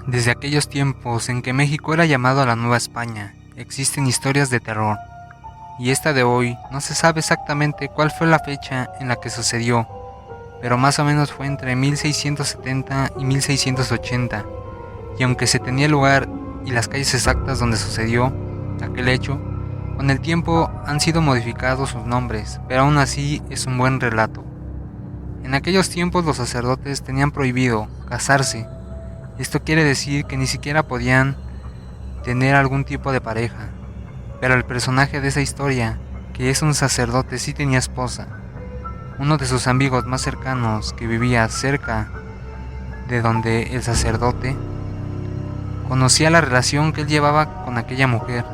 Desde aquellos tiempos en que México era llamado a la Nueva España, existen historias de terror, y esta de hoy no se sabe exactamente cuál fue la fecha en la que sucedió, pero más o menos fue entre 1670 y 1680, y aunque se tenía el lugar y las calles exactas donde sucedió aquel hecho, con el tiempo han sido modificados sus nombres, pero aún así es un buen relato. En aquellos tiempos los sacerdotes tenían prohibido casarse. Esto quiere decir que ni siquiera podían tener algún tipo de pareja, pero el personaje de esa historia, que es un sacerdote, sí tenía esposa. Uno de sus amigos más cercanos, que vivía cerca de donde el sacerdote, conocía la relación que él llevaba con aquella mujer,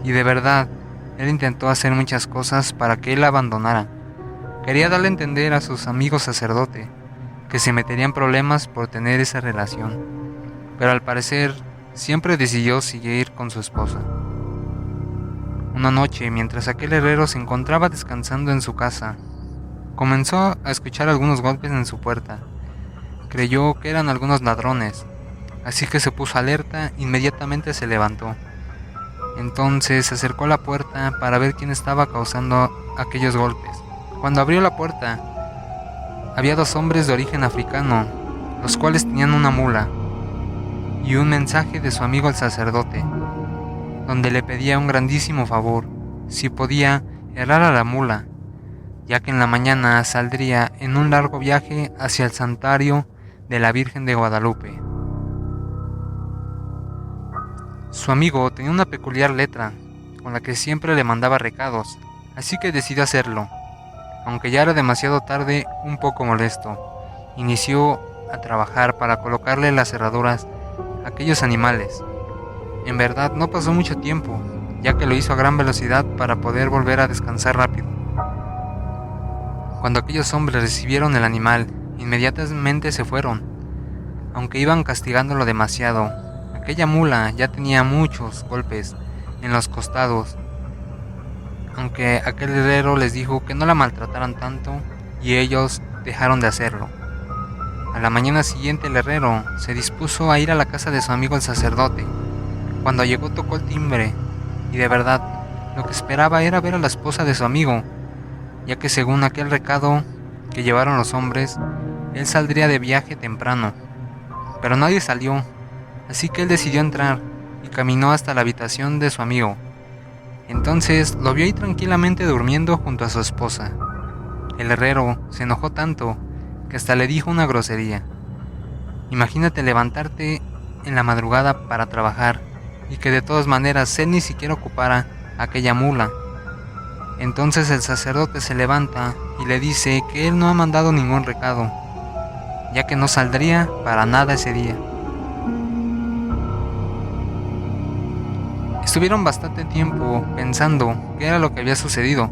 y de verdad, él intentó hacer muchas cosas para que él la abandonara. Quería darle a entender a sus amigos sacerdote que se meterían problemas por tener esa relación, pero al parecer siempre decidió seguir con su esposa. Una noche, mientras aquel herrero se encontraba descansando en su casa, comenzó a escuchar algunos golpes en su puerta. Creyó que eran algunos ladrones, así que se puso alerta e inmediatamente se levantó. Entonces se acercó a la puerta para ver quién estaba causando aquellos golpes. Cuando abrió la puerta, había dos hombres de origen africano, los cuales tenían una mula y un mensaje de su amigo el sacerdote, donde le pedía un grandísimo favor, si podía herrar a la mula, ya que en la mañana saldría en un largo viaje hacia el santuario de la Virgen de Guadalupe. Su amigo tenía una peculiar letra, con la que siempre le mandaba recados, así que decidió hacerlo. Aunque ya era demasiado tarde, un poco molesto, inició a trabajar para colocarle las cerraduras a aquellos animales. En verdad no pasó mucho tiempo, ya que lo hizo a gran velocidad para poder volver a descansar rápido. Cuando aquellos hombres recibieron el animal, inmediatamente se fueron. Aunque iban castigándolo demasiado, aquella mula ya tenía muchos golpes en los costados, aunque aquel herrero les dijo que no la maltrataran tanto, y ellos dejaron de hacerlo. A la mañana siguiente el herrero se dispuso a ir a la casa de su amigo el sacerdote. Cuando llegó tocó el timbre, y de verdad, lo que esperaba era ver a la esposa de su amigo, ya que según aquel recado que llevaron los hombres, él saldría de viaje temprano. Pero nadie salió, así que él decidió entrar y caminó hasta la habitación de su amigo. Entonces lo vio ahí tranquilamente durmiendo junto a su esposa. El herrero se enojó tanto que hasta le dijo una grosería. Imagínate levantarte en la madrugada para trabajar y que de todas maneras él ni siquiera ocupara aquella mula. Entonces el sacerdote se levanta y le dice que él no ha mandado ningún recado, ya que no saldría para nada ese día. Estuvieron bastante tiempo pensando qué era lo que había sucedido,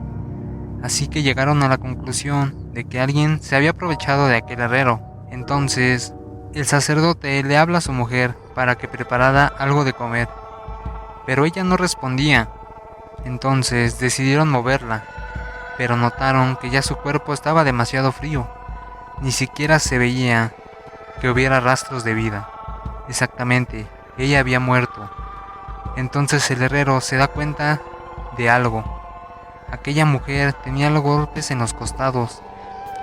así que llegaron a la conclusión de que alguien se había aprovechado de aquel herrero. Entonces, el sacerdote le habla a su mujer para que preparara algo de comer, pero ella no respondía. Entonces decidieron moverla, pero notaron que ya su cuerpo estaba demasiado frío, ni siquiera se veía que hubiera rastros de vida. Exactamente, ella había muerto. Entonces el herrero se da cuenta de algo. Aquella mujer tenía los golpes en los costados.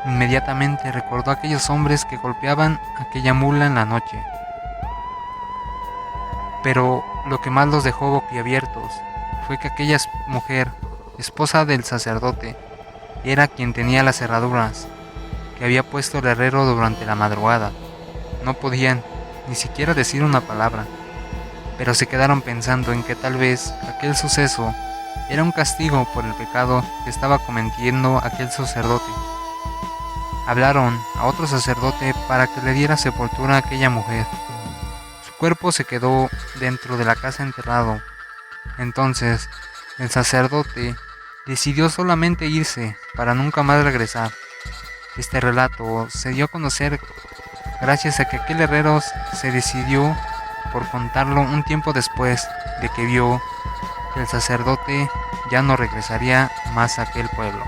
Inmediatamente recordó a aquellos hombres que golpeaban a aquella mula en la noche. Pero lo que más los dejó boquiabiertos fue que aquella mujer, esposa del sacerdote, era quien tenía las cerraduras que había puesto el herrero durante la madrugada. No podían ni siquiera decir una palabra, pero se quedaron pensando en que tal vez aquel suceso era un castigo por el pecado que estaba cometiendo aquel sacerdote. Hablaron a otro sacerdote para que le diera sepultura a aquella mujer. Su cuerpo se quedó dentro de la casa enterrado. Entonces, el sacerdote decidió solamente irse para nunca más regresar. Este relato se dio a conocer gracias a que aquel herrero se decidió por contarlo un tiempo después de que vio que el sacerdote ya no regresaría más a aquel pueblo.